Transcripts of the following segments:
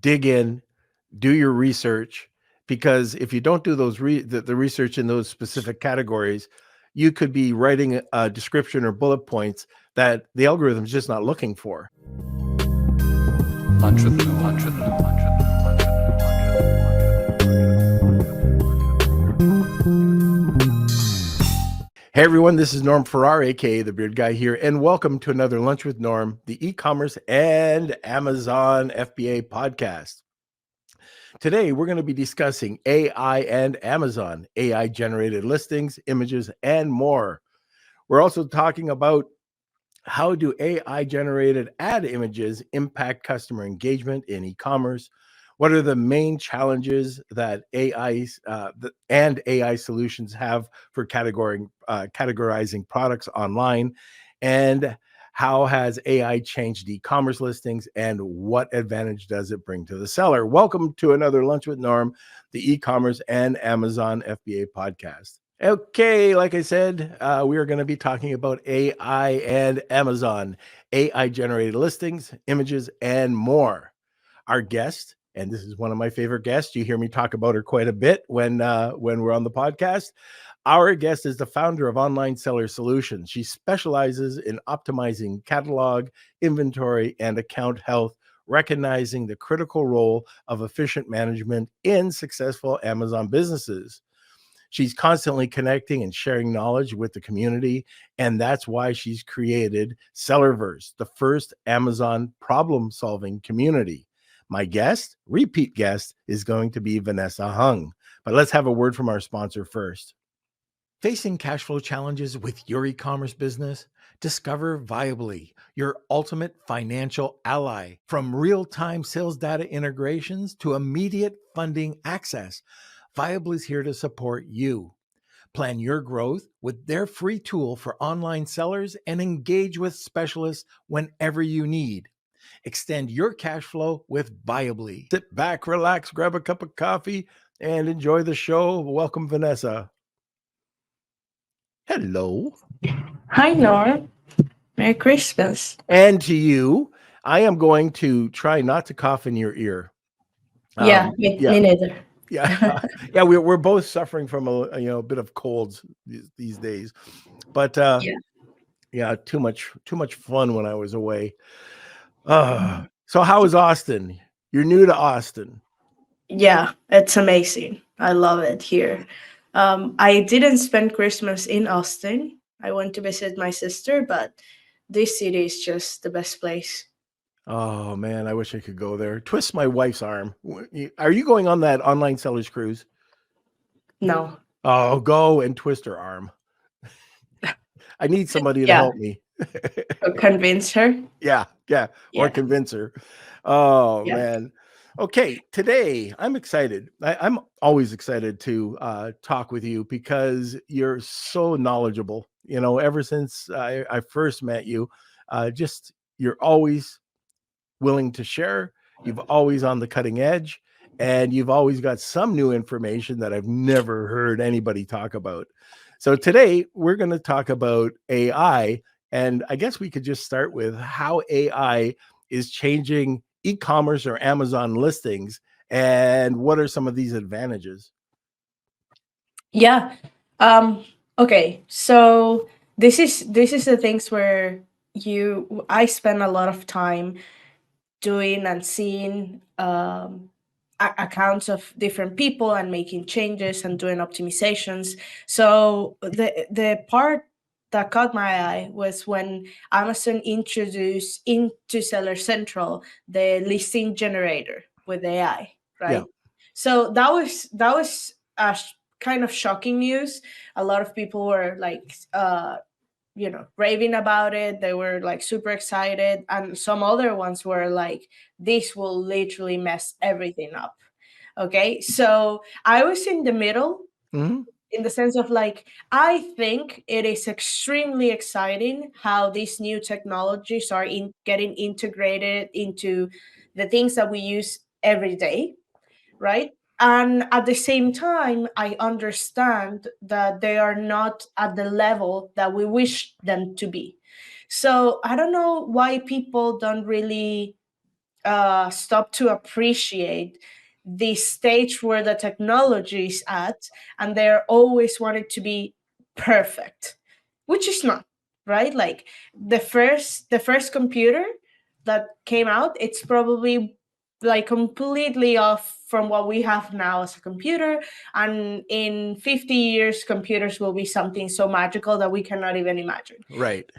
dig in, do your research, because if you don't do the research in those specific categories, you could be writing a description or bullet points that the algorithm's just not looking for. Hey everyone, this is Norm Farrar, aka the Beard Guy here, and welcome to another Lunch with Norm, the e-commerce and Amazon FBA podcast. Today, we're going to be discussing AI and Amazon, AI generated listings, images, and more. We're also talking about how do AI generated ad images impact customer engagement in e-commerce? What are the main challenges that AI and AI solutions have for categorizing products online? And how has AI changed e-commerce listings, and what advantage does it bring to the seller? Welcome to another Lunch with Norm, the e-commerce and Amazon FBA podcast. Okay, like I said, we are going to be talking about AI and Amazon, AI generated listings, images, and more. Our guest, and this is one of my favorite guests, you hear me talk about her quite a bit when we're on the podcast. Our guest is the founder of Online Seller Solutions. She specializes in optimizing catalog, inventory, and account health, recognizing the critical role of efficient management in successful Amazon businesses. She's constantly connecting and sharing knowledge with the community, and that's why she's created Sellerverse, the first Amazon problem-solving community. My guest, repeat guest, is going to be Vanessa Hung. But let's have a word from our sponsor first. Facing cash flow challenges with your e-commerce business? Discover Viably, your ultimate financial ally. From real-time sales data integrations to immediate funding access, Viably is here to support you. Plan your growth with their free tool for online sellers and engage with specialists whenever you need. Extend your cash flow with Viably. Sit back, relax, grab a cup of coffee, and enjoy the show. Welcome, Vanessa. Hello. Hi, Norm. Merry Christmas. And to you, I am going to try not to cough in your ear. Me neither. Yeah, yeah, we're both suffering from a bit of colds these days, but yeah, too much fun when I was away. So how is Austin? You're new to Austin. Yeah, it's amazing. I love it here. I didn't spend Christmas in Austin. I went to visit my sister, but this city is just the best place. Oh man, I wish I could go there. Twist my wife's arm. Are you going on that online sellers cruise? No. Oh, go and twist her arm. I need somebody to help me. Convince her? Yeah. Or convince her. Oh, man. Okay, today I'm excited. I'm always excited to talk with you because you're so knowledgeable. You know, ever since I first met you, you're always willing to share. You've always on the cutting edge, and you've always got some new information that I've never heard anybody talk about. So today we're going to talk about AI, and I guess we could just start with how AI is changing e-commerce or Amazon listings, and what are some of these advantages? Yeah. Okay. So this is the things where I spend a lot of time doing and seeing accounts of different people and making changes and doing optimizations. So the part that caught my eye was when Amazon introduced into Seller Central the listing generator with AI, right? Yeah. So that was kind of shocking news. A lot of people were like raving about it. They were like super excited, and some other ones were like, this will literally mess everything up. Okay, so I was in the middle. Mm-hmm. In the sense of like, I think it is extremely exciting how these new technologies are getting integrated into the things that we use every day, right? And at the same time, I understand that they are not at the level that we wish them to be. So I don't know why people don't really stop to appreciate the stage where the technology is at, and they're always wanted to be perfect, which is not, right? Like the first computer that came out, it's probably like completely off from what we have now as a computer, and in 50 years computers will be something so magical that we cannot even imagine. Right.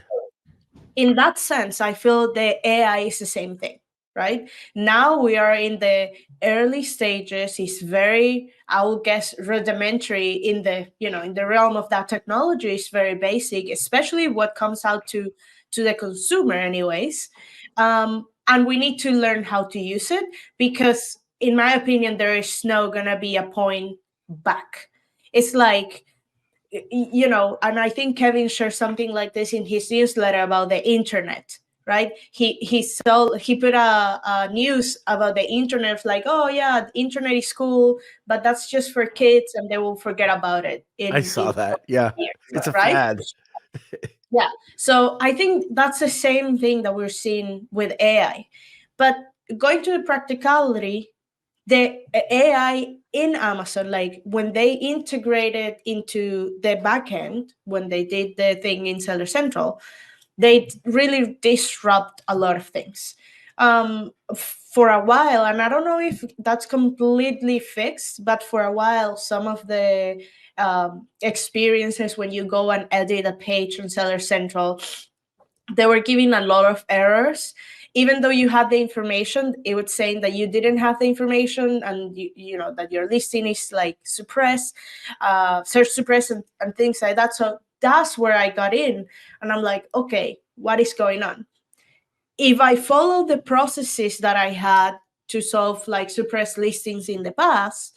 In that sense, I feel the AI is the same thing, right? Now we are in the early stages. It's very, I would guess, rudimentary in the, in the realm of that technology. It's very basic, especially what comes out to the consumer, anyways. And we need to learn how to use it, because, in my opinion, there is no gonna be a point back. It's like, and I think Kevin shared something like this in his newsletter about the internet, right? He put a news about the internet, like, oh yeah, the internet is cool, but that's just for kids, and they will forget about it I in saw that. Yeah. years, It's a right? fad. Yeah. So I think that's the same thing that we're seeing with AI. But going to the practicality, the AI in Amazon, like when they integrated into the backend, when they did the thing in Seller Central, they really disrupt a lot of things. For a while, and I don't know if that's completely fixed, but for a while, some of the experiences when you go and edit a page on Seller Central, they were giving a lot of errors. Even though you had the information, it was saying that you didn't have the information, and that your listing is like suppressed, search suppressed, and things like that. So that's where I got in, and I'm like, okay, what is going on? If I follow the processes that I had to solve like suppressed listings in the past,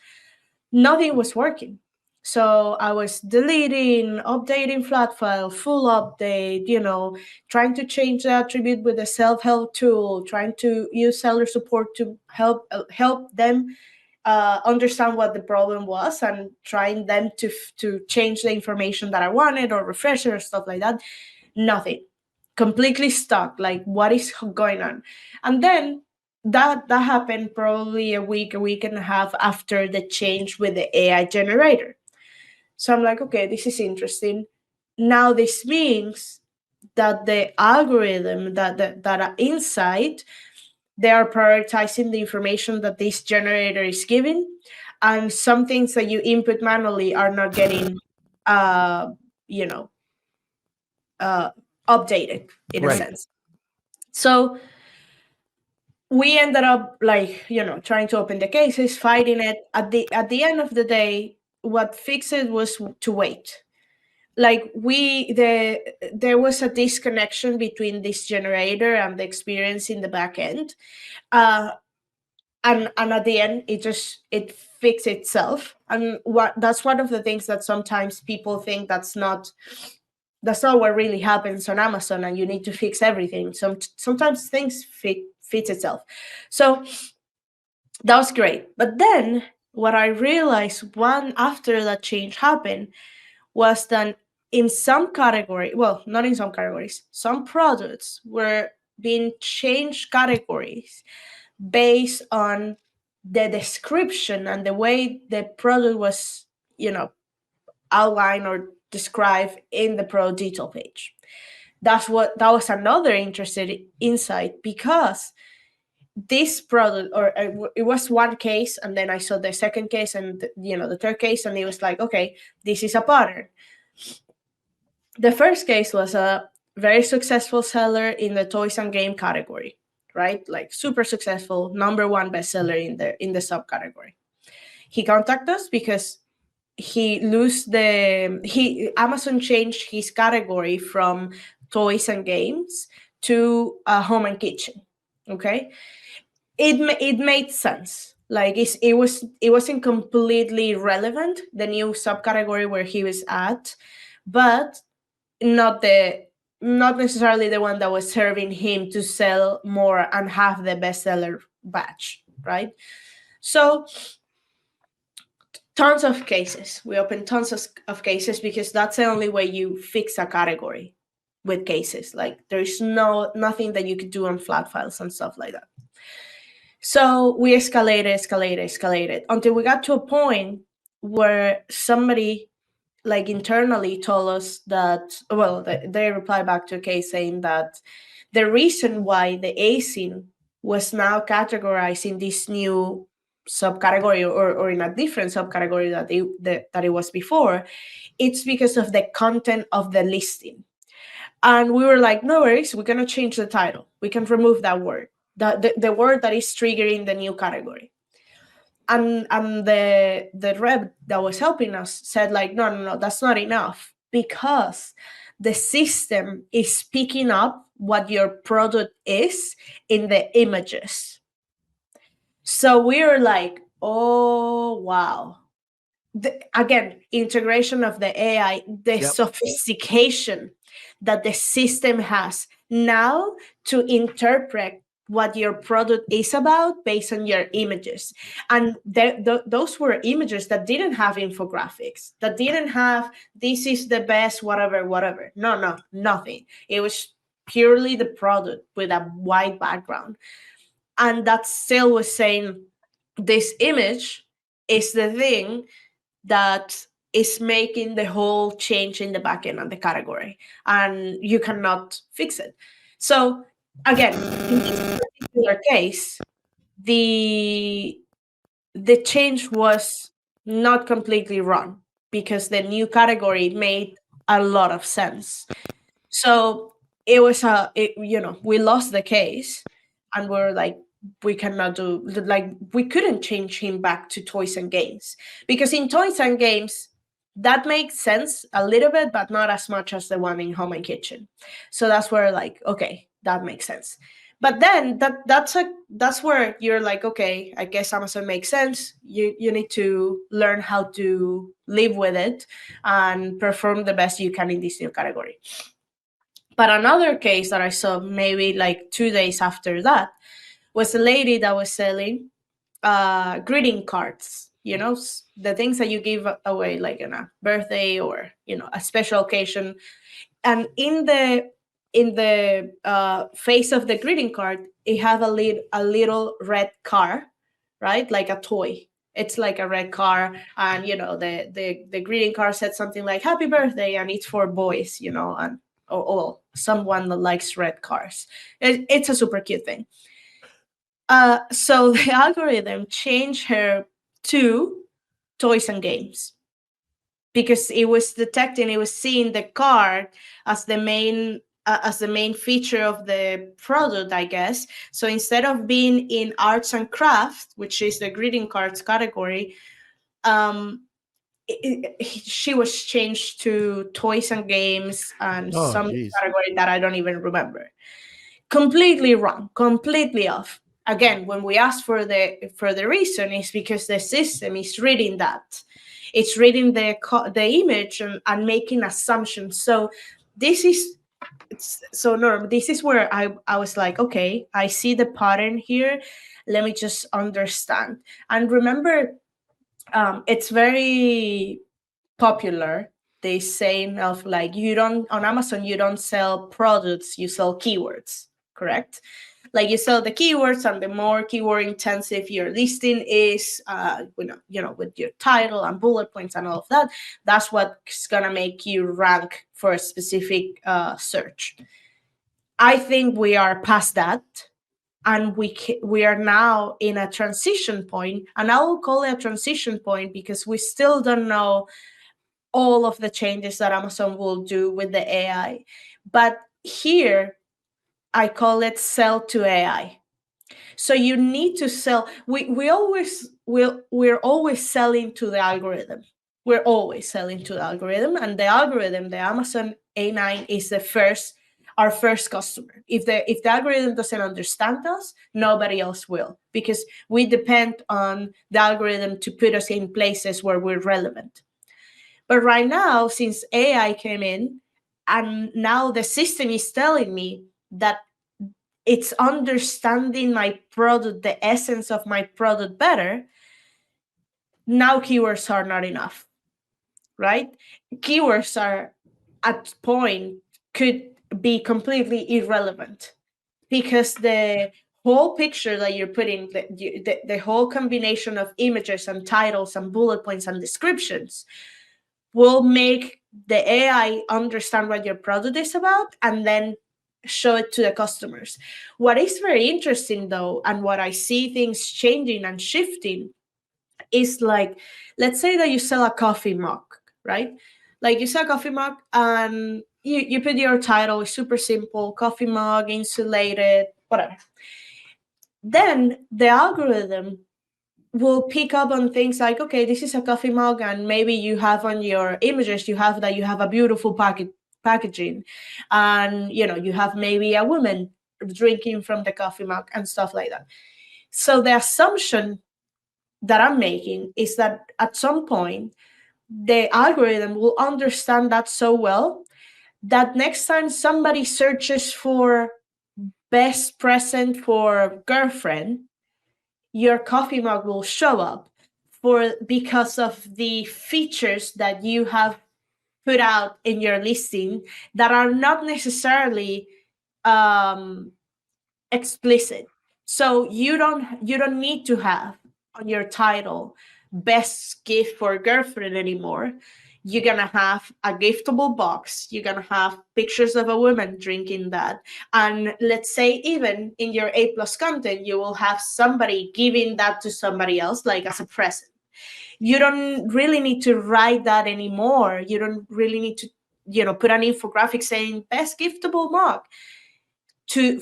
nothing was working. So I was deleting, updating flat file, full update, trying to change the attribute with a self-help tool, trying to use seller support to help them understand what the problem was, and trying them to change the information that I wanted or refresh it or stuff like that. Nothing. Completely stuck. Like, what is going on? And then that happened probably a week and a half after the change with the AI generator. So I'm like, okay, this is interesting. Now this means that the algorithm that are inside, they are prioritizing the information that this generator is giving, and some things that you input manually are not getting you know updated in a Right. sense. So we ended up like trying to open the cases, fighting it. At the end of the day, what fixed it was to wait. Like there was a disconnection between this generator and the experience in the back end, uh, and at the end it fixed itself. And that's one of the things that sometimes people think that's not what really happens on Amazon, and you need to fix everything. Sometimes things fit itself. So that was great. But then what I realized one after that change happened was that in some category, well, not in some categories, some products were being changed categories based on the description and the way the product was, outlined or described in the product detail page. That was another interesting insight, because this product, or it was one case, and then I saw the second case, and the third case, and it was like, okay, this is a pattern. The first case was a very successful seller in the toys and game category, right? Like super successful, number one bestseller in the subcategory. He contacted us because Amazon changed his category from toys and games to home and kitchen. Okay, it made sense. Like it wasn't completely relevant, the new subcategory where he was at, but not necessarily the one that was serving him to sell more and have the bestseller batch, right? So tons of cases. We open tons of cases, because that's the only way you fix a category, with cases. Like there's nothing that you could do on flat files and stuff like that. So we escalated until we got to a point where somebody like internally told us that, well, they replied back to a case saying that the reason why the async was now categorized in this new subcategory, or in a different subcategory that it was before, it's because of the content of the listing. And we were like, no worries, we're going to change the title. We can remove that word, the word that is triggering the new category. And the rep that was helping us said like, no, that's not enough, because the system is picking up what your product is in the images. So we were like, oh wow. Again, integration of the AI, the sophistication that the system has now to interpret what your product is about based on your images. And those were images that didn't have infographics, that didn't have this is the best whatever. No, nothing. It was purely the product with a white background. And that still was saying this image is the thing that is making the whole change in the backend of the category, and you cannot fix it. So again, in this particular case, the change was not completely wrong, because the new category made a lot of sense. So it was we lost the case, and we're like, we cannot do, like, we couldn't change him back to toys and games, because in toys and games that makes sense a little bit, but not as much as the one in home and kitchen. So that's where, like, okay, that makes sense. But then that's where you're like, okay, I guess Amazon makes sense. You need to learn how to live with it and perform the best you can in this new category. But another case that I saw maybe like 2 days after that was a lady that was selling greeting cards, the things that you give away like on a birthday or a special occasion. And in the face of the greeting card, it had a little red car, right, like a toy. It's like a red car, and the greeting card said something like happy birthday, and it's for boys, and or someone that likes red cars. It's a super cute thing. So the algorithm changed her to toys and games, because it was detecting, it was seeing the card as the main feature of the product, I guess. So instead of being in arts and crafts, which is the greeting cards category, she was changed to toys and games and some category that I don't even remember. Completely wrong, completely off. Again, when we ask for the reason, it's because the system is reading that. It's reading the image and making assumptions. So this is Norm, this is where I was like, okay, I see the pattern here. Let me just understand. And remember, it's very popular, they saying of like, you don't, on Amazon you don't sell products, you sell keywords, correct? Like, you sell the keywords, and the more keyword intensive your listing is, with your title and bullet points and all of that, that's what's gonna make you rank for a specific search. I think we are past that, and we are now in a transition point, and I will call it a transition point because we still don't know all of the changes that Amazon will do with the AI. But here, I call it sell to AI. So you need to sell. We're always selling to the algorithm. We're always selling to the algorithm, and the algorithm, the Amazon A9, is our first customer. If the algorithm doesn't understand us, nobody else will, because we depend on the algorithm to put us in places where we're relevant. But right now, since AI came in, and now the system is telling me that it's understanding my product, the essence of my product better, now keywords are not enough, right? Keywords are at point could be completely irrelevant, because the whole picture that you're putting, the whole combination of images and titles and bullet points and descriptions will make the AI understand what your product is about and then show it to the customers. What is very interesting though, and what I see things changing and shifting is like, let's say that you sell a coffee mug, right? Like you sell a coffee mug and you put your title, it's super simple, coffee mug, insulated, whatever. Then the algorithm will pick up on things like, okay, this is a coffee mug, and maybe you have on your images, you have that you have a beautiful packaging, and you have maybe a woman drinking from the coffee mug and stuff like that. So the assumption that I'm making is that at some point the algorithm will understand that so well that next time somebody searches for best present for girlfriend, your coffee mug will show up because of the features that you have put out in your listing that are not necessarily explicit. So you don't need to have on your title best gift for girlfriend anymore. You're gonna have a giftable box, you're gonna have pictures of a woman drinking that, and let's say even in your A+ content you will have somebody giving that to somebody else, like as a present. You don't really need to write that anymore. You don't really need to put an infographic saying best giftable mug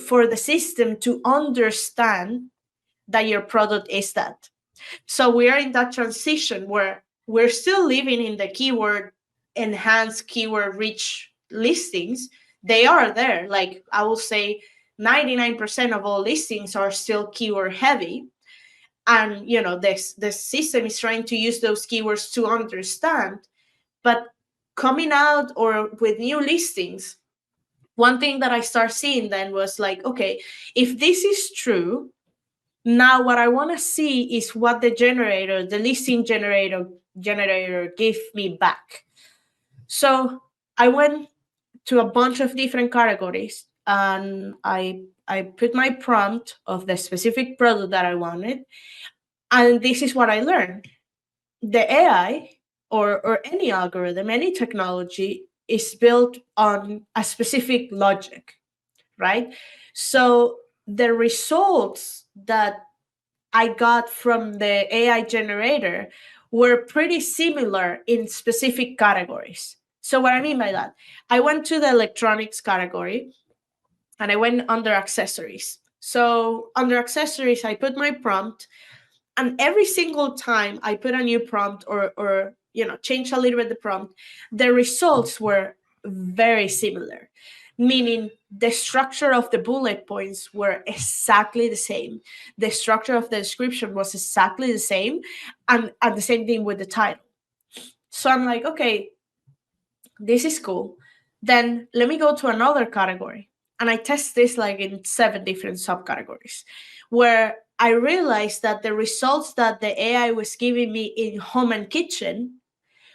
for the system to understand that your product is that. So we are in that transition where we're still living in the keyword enhanced, keyword rich listings. They are there. Like I will say 99% of all listings are still keyword heavy. And the system is trying to use those keywords to understand. But coming out or with new listings, one thing that I start seeing then was like, okay, if this is true, now what I want to see is what the listing generator gave me back. So I went to a bunch of different categories and I put my prompt of the specific product that I wanted. And this is what I learned. The AI or any algorithm, any technology is built on a specific logic, right? So the results that I got from the AI generator were pretty similar in specific categories. So what I mean by that, I went to the electronics category and I went under accessories. So under accessories, I put my prompt, and every single time I put a new prompt or change a little bit the prompt, the results were very similar, meaning the structure of the bullet points were exactly the same. The structure of the description was exactly the same, and the same thing with the title. So I'm like, okay, this is cool. Then let me go to another category. And I test this like in 7 different subcategories where I realized that the results that the AI was giving me in home and kitchen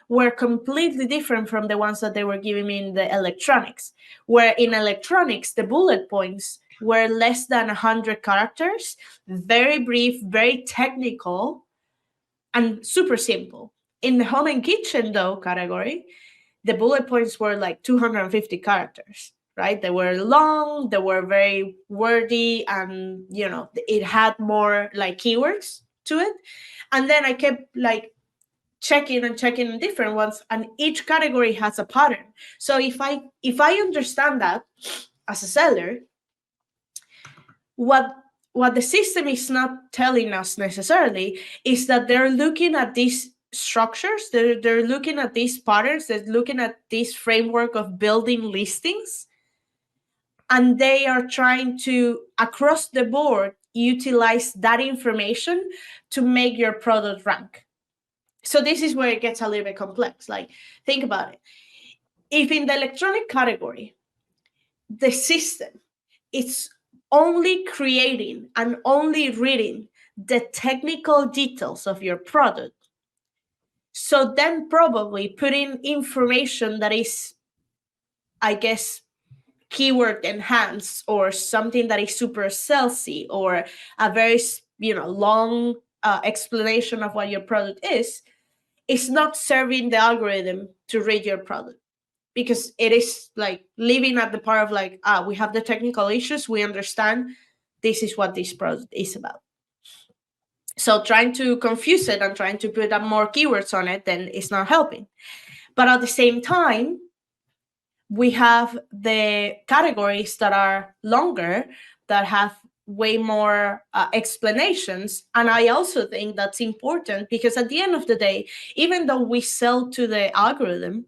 were completely different from the ones that they were giving me in the electronics. Where in electronics, the bullet points were less than 100 characters, very brief, very technical, and super simple. In the home and kitchen, though, category, the bullet points were like 250 characters, right? They were long, they were very wordy, and it had more like keywords to it. And then I kept like checking different ones, and each category has a pattern. So if I understand that as a seller, what the system is not telling us necessarily is that they're looking at these structures, they're looking at these patterns, they're looking at this framework of building listings, and they are trying to across the board utilize that information to make your product rank. So this is where it gets a little bit complex. Like, think about it. If in the electronic category, the system is only creating and only reading the technical details of your product, so then probably putting information that is, I guess, keyword enhanced or something that is super salesy or a very long explanation of what your product is, it's not serving the algorithm to read your product, because it is like living at the part of like, we have the technical issues, we understand this is what this product is about. So trying to confuse it and trying to put up more keywords on it, then it's not helping. But at the same time, we have the categories that are longer, that have way more explanations. And I also think that's important, because at the end of the day, even though we sell to the algorithm,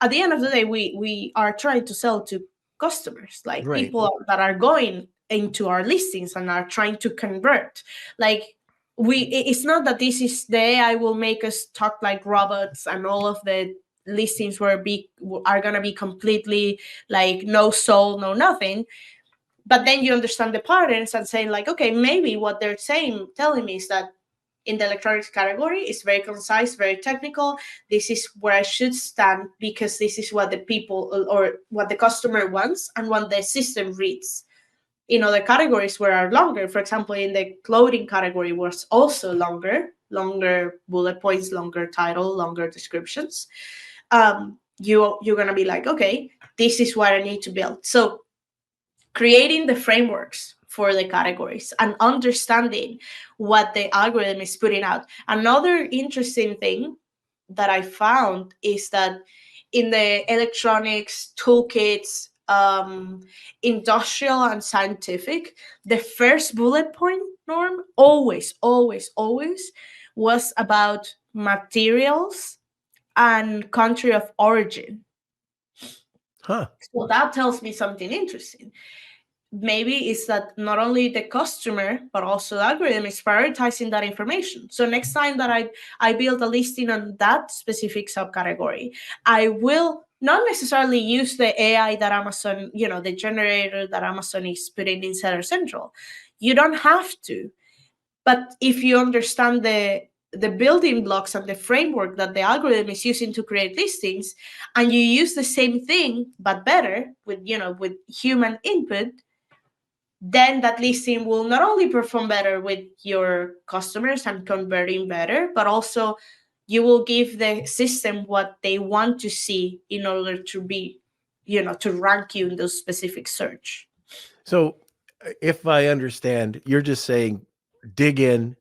at the end of the day, we are trying to sell to customers, like Right. people that are going into our listings and are trying to convert. Like, it's not that this is the AI will make us talk like robots and all of the listings are gonna be completely like no soul, no nothing. But then you understand the patterns and saying like, okay, maybe what they're telling me is that in the electronics category, it's very concise, very technical. This is where I should stand, because this is what the people or what the customer wants and what the system reads. In other categories where are longer, for example, in the clothing category was also longer bullet points, longer title, longer descriptions. You're gonna be like, okay, this is what I need to build. So creating the frameworks for the categories and understanding what the algorithm is putting out. Another interesting thing that I found is that in the electronics toolkits, industrial and scientific, the first bullet point, Norm, always, always, always was about materials and country of origin. Huh. So that tells me something interesting. Maybe it's that not only the customer but also the algorithm is prioritizing that information. So next time that I build a listing on that specific subcategory, I will not necessarily use the AI that Amazon, the generator that Amazon is putting in Seller Central. You don't have to. But if you understand the building blocks and the framework that the algorithm is using to create listings, and you use the same thing but better with human input, then that listing will not only perform better with your customers and converting better, but also you will give the system what they want to see in order to be, to rank you in those specific search. So, if I understand, you're just saying dig in,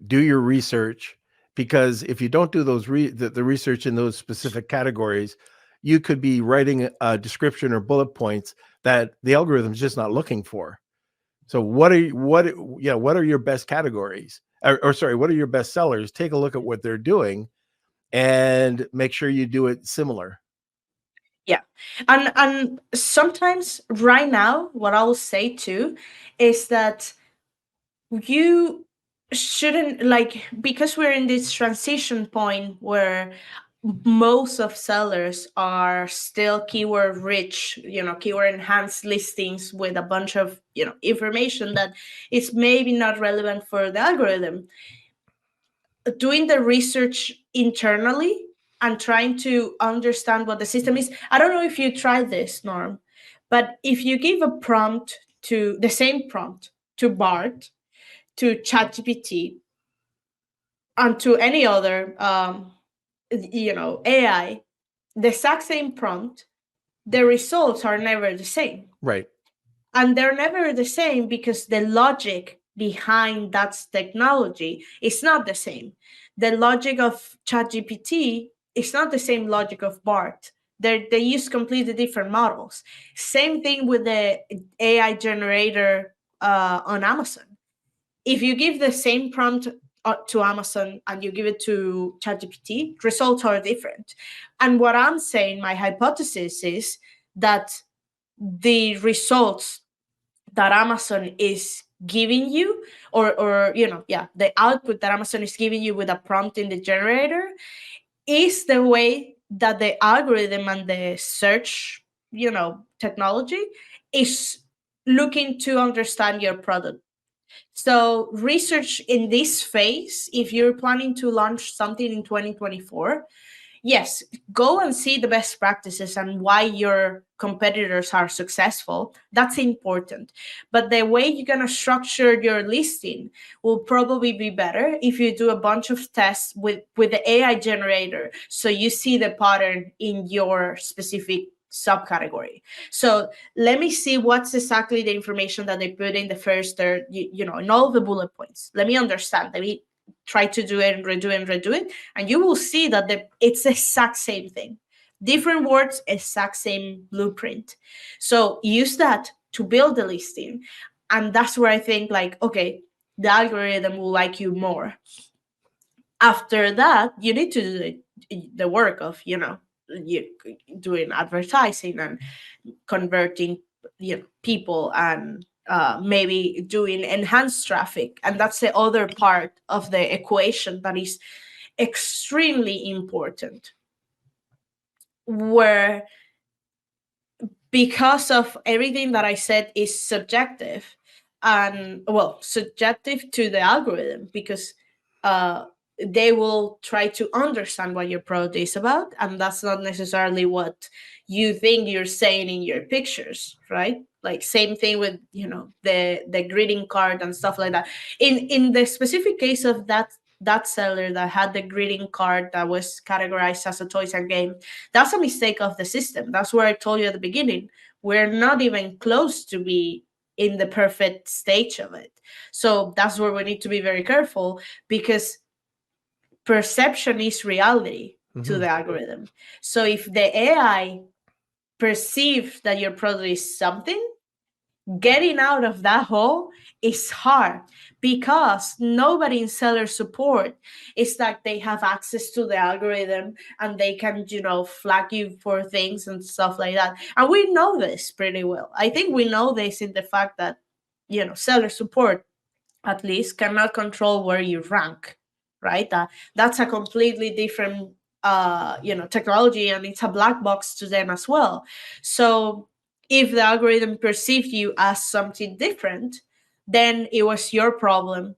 do your research, because if you don't do the research in those specific categories, you could be writing a description or bullet points that the algorithm is just not looking for. So what are your best categories? Or sorry, what are your best sellers? Take a look at what they're doing and make sure you do it similar. Yeah. And sometimes right now, what I'll say too is that you shouldn't, like, because we're in this transition point where most of sellers are still keyword rich, keyword enhanced listings with a bunch of information that is maybe not relevant for the algorithm. Doing the research internally and trying to understand what the system is. I don't know if you tried this, Norm, but if you give the same prompt to Bart, to ChatGPT, and to any other AI, the exact same prompt, the results are never the same. Right. And they're never the same because the logic behind that technology is not the same. The logic of ChatGPT is not the same logic of Bart. They use completely different models. Same thing with the AI generator on Amazon. If you give the same prompt to Amazon and you give it to ChatGPT, results are different. And what I'm saying, my hypothesis is that the results that Amazon is giving you, or the output that Amazon is giving you with a prompt in the generator, is the way that the algorithm and the search, technology is looking to understand your product. So research in this phase, if you're planning to launch something in 2024, yes, go and see the best practices and why your competitors are successful. That's important. But the way you're going to structure your listing will probably be better if you do a bunch of tests with the AI generator, so you see the pattern in your specific subcategory. So let me see what's exactly the information that they put in the first third, in all the bullet points. Let me understand. Let me try to do it and redo it, and you will see that it's the exact same thing, different words, exact same blueprint. So use that to build the listing, and that's where I think, like, okay, the algorithm will like you more. After that, you need to do the work of, you doing advertising and converting, people, and maybe doing enhanced traffic. And that's the other part of the equation that is extremely important, where, because of everything that I said, is subjective, and, well, subjective to the algorithm, because uh, they will try to understand what your product is about, and that's not necessarily what you think you're saying in your pictures, right? Like, same thing with, the greeting card and stuff like that. In the specific case of that seller that had the greeting card that was categorized as a toys and game, that's a mistake of the system. That's where I told you at the beginning, we're not even close to be in the perfect stage of it. So that's where we need to be very careful, because perception is reality to Mm-hmm. the algorithm. So if the AI perceives that your product is something, getting out of that hole is hard, because nobody in seller support is like they have access to the algorithm and they can, flag you for things and stuff like that. And we know this pretty well. I think we know this in the fact that, seller support at least cannot control where you rank, right? That's a completely different technology, and it's a black box to them as well. So if the algorithm perceived you as something different, then it was your problem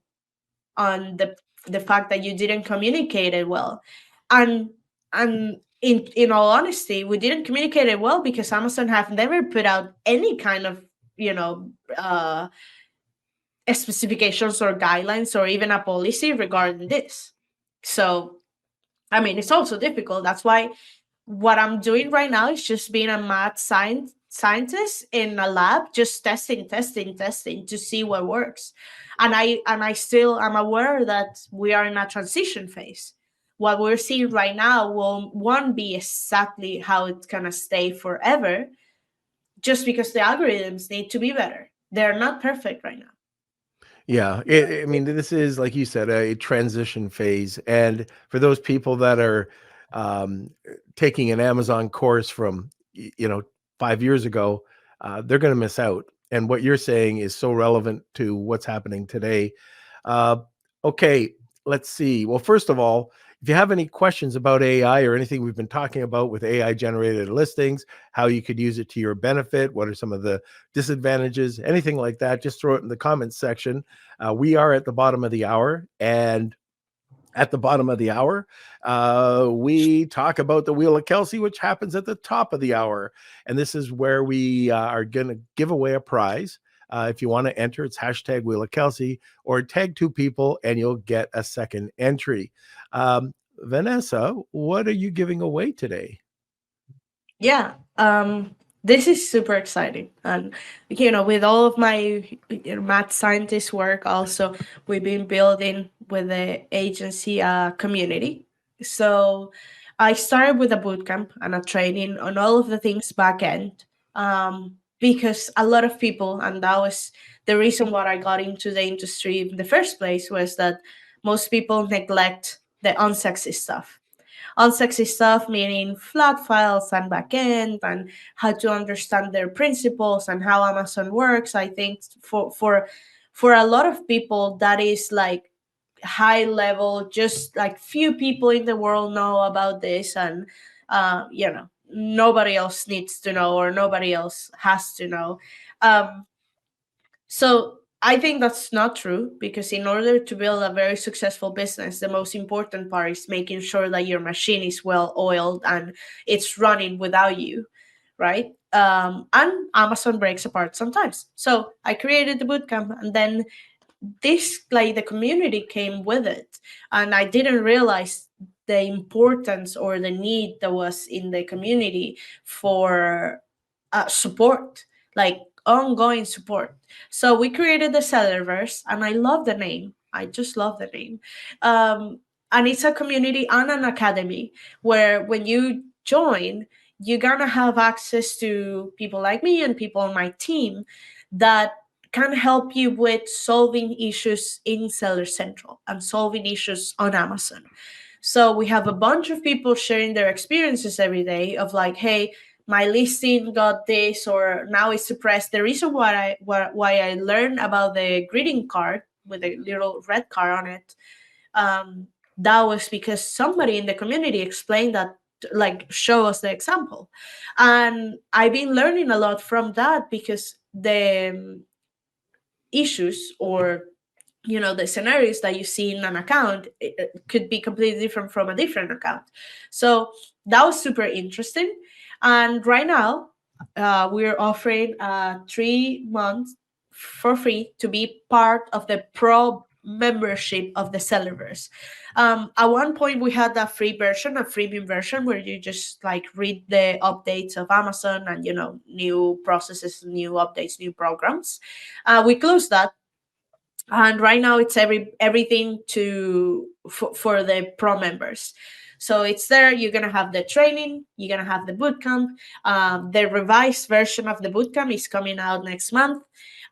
on the fact that you didn't communicate it well. And in all honesty, we didn't communicate it well because Amazon have never put out any kind of, you know uh specifications or guidelines or even a policy regarding this. So, I mean, it's also difficult. That's why what I'm doing right now is just being a scientist in a lab, just testing to see what works. And I still am aware that we are in a transition phase. What we're seeing right now won't be exactly how it's gonna stay forever, just because the algorithms need to be better. They're not perfect right now. Yeah, I mean, this is, like you said, a transition phase, and for those people that are um, taking an Amazon course from 5 years ago, they're going to miss out. And what you're saying is so relevant to what's happening today. Uh, okay, let's see. Well, first of all, if you have any questions about AI or anything we've been talking about with AI generated listings, how you could use it to your benefit, what are some of the disadvantages, anything like that, just throw it in the comments section. We are at the bottom of the hour, and at the bottom of the hour, we talk about the Wheel of Kelsey, which happens at the top of the hour. And this is where we are going to give away a prize. If you want to enter, it's hashtag Wheel of Kelsey, or tag 2 people and you'll get a second entry. Vanessa, what are you giving away today? Yeah, this is super exciting. And, with all of my, math scientist work, also, we've been building with the agency community. So I started with a bootcamp and a training on all of the things back end, because a lot of people, and that was the reason why I got into the industry in the first place, was that most people neglect the unsexy stuff. Unsexy stuff meaning flat files and backend, and how to understand their principles and how Amazon works. I think for a lot of people, that is like high level, just like few people in the world know about this, and nobody else needs to know, or nobody else has to know. um so I think that's not true, because in order to build a very successful business, the most important part is making sure that your machine is well oiled and it's running without you, right? And Amazon breaks apart sometimes. So I created the bootcamp, and then this, like, the community came with it, and I didn't realize the importance or the need that was in the community for support, like ongoing support. So we created the Sellerverse, and I love the name. I just love the name. And it's a community and an academy where when you join, you're gonna have access to people like me and people on my team that can help you with solving issues in Seller Central and solving issues on Amazon. So we have a bunch of people sharing their experiences every day of like, hey, my listing got this, or now it's suppressed. The reason why I learned about the greeting card with a little red card on it, um, that was because somebody in the community explained that, like, show us the example. And I've been learning a lot from that, because the issues, or the scenarios that you see in an account, it could be completely different from a different account. So that was super interesting. And right now, we're offering 3 months for free to be part of the pro membership of the Sellerverse. At one point, we had a free version, a freemium version, where you just like read the updates of Amazon and new processes, new updates, new programs. We closed that, and right now it's everything for the pro members. So it's there. You're gonna have the training, you're gonna have the bootcamp. The revised version of the bootcamp is coming out next month,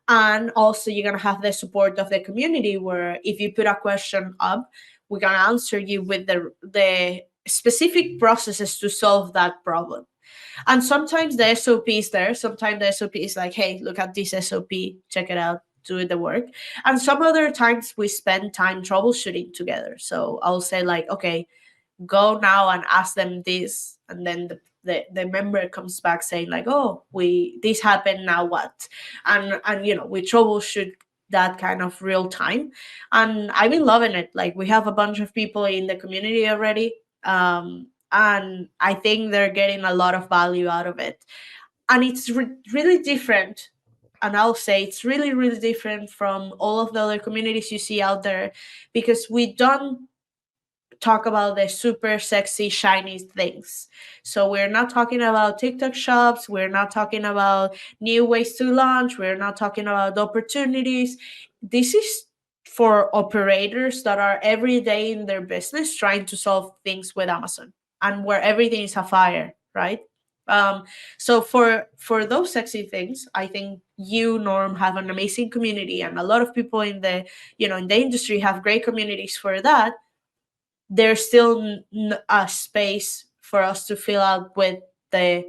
and also you're gonna have the support of the community, where if you put a question up, we're gonna answer you with the specific processes to solve that problem. And sometimes the SOP is there. Sometimes the SOP is like, hey, look at this SOP, check it out, do the work. And some other times we spend time troubleshooting together. So I'll say like, okay, go now and ask them this, and then the member comes back saying like, oh, we this happened, now what? And we troubleshoot that kind of real time. And I've been loving it. Like, we have a bunch of people in the community already, and I think they're getting a lot of value out of it. And it's really different, and I'll say it's really, really different from all of the other communities you see out there, because we don't talk about the super sexy, shiny things. So we're not talking about TikTok shops. We're not talking about new ways to launch. We're not talking about opportunities. This is for operators that are every day in their business trying to solve things with Amazon, and where everything is a fire, right? Um, so for those sexy things, I think you, Norm, have an amazing community, and a lot of people in the in the industry have great communities for that. There's still a space for us to fill out with the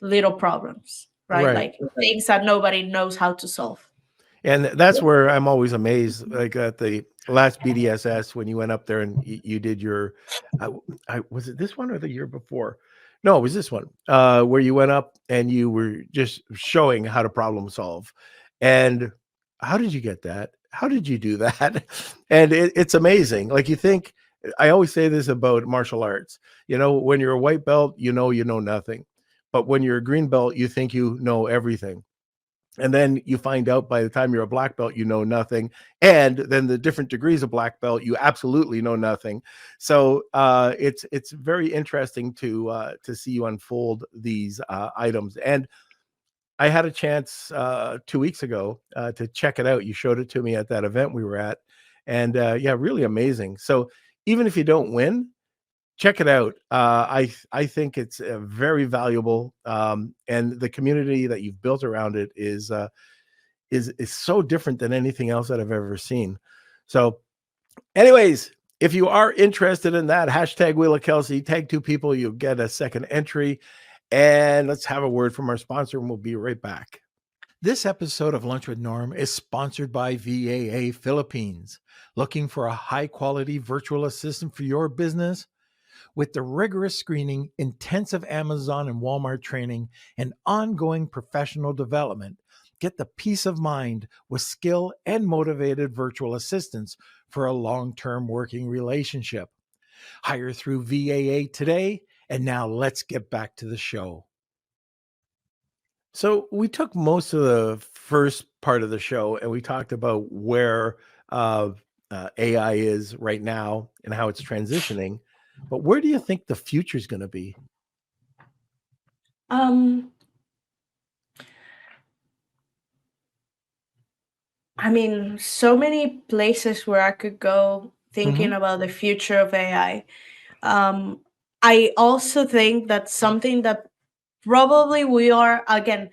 little problems, right? Right. Like things that nobody knows how to solve. And that's where I'm always amazed, like at the last BDSS when you went up there and you did your, I, was it this one or the year before? No, it was this one, where you went up and you were just showing how to problem solve. And how did you get that? How did you do that? And it's amazing. Like, you think, I always say this about martial arts. When you're a white belt, you know nothing. But when you're a green belt, you think you know everything. And then you find out by the time you're a black belt, you know nothing. And then the different degrees of black belt, you absolutely know nothing. So it's very interesting to see you unfold these items. And I had a chance 2 weeks ago to check it out. You showed it to me at that event we were at, and yeah, really amazing. So even if you don't win, check it out. I think it's very valuable, and the community that you've built around it is so different than anything else that I've ever seen. So, anyways, if you are interested in that, hashtag Wheel of Kelsey, tag 2 people, you'll get a second entry. And let's have a word from our sponsor, and we'll be right back. This episode of Lunch with Norm is sponsored by VAA Philippines. Looking for a high-quality virtual assistant for your business? With the rigorous screening, intensive Amazon and Walmart training, and ongoing professional development, Get the peace of mind with skill and motivated virtual assistants for a long-term working relationship. Hire through VAA today. And now let's get back to the show. So we took most of the first part of the show and we talked about where uh, AI is right now and how it's transitioning. But where do you think the future is going to be? Um, I mean, so many places where I could go thinking Mm-hmm. about the future of AI. Um, I also think that something that probably we are in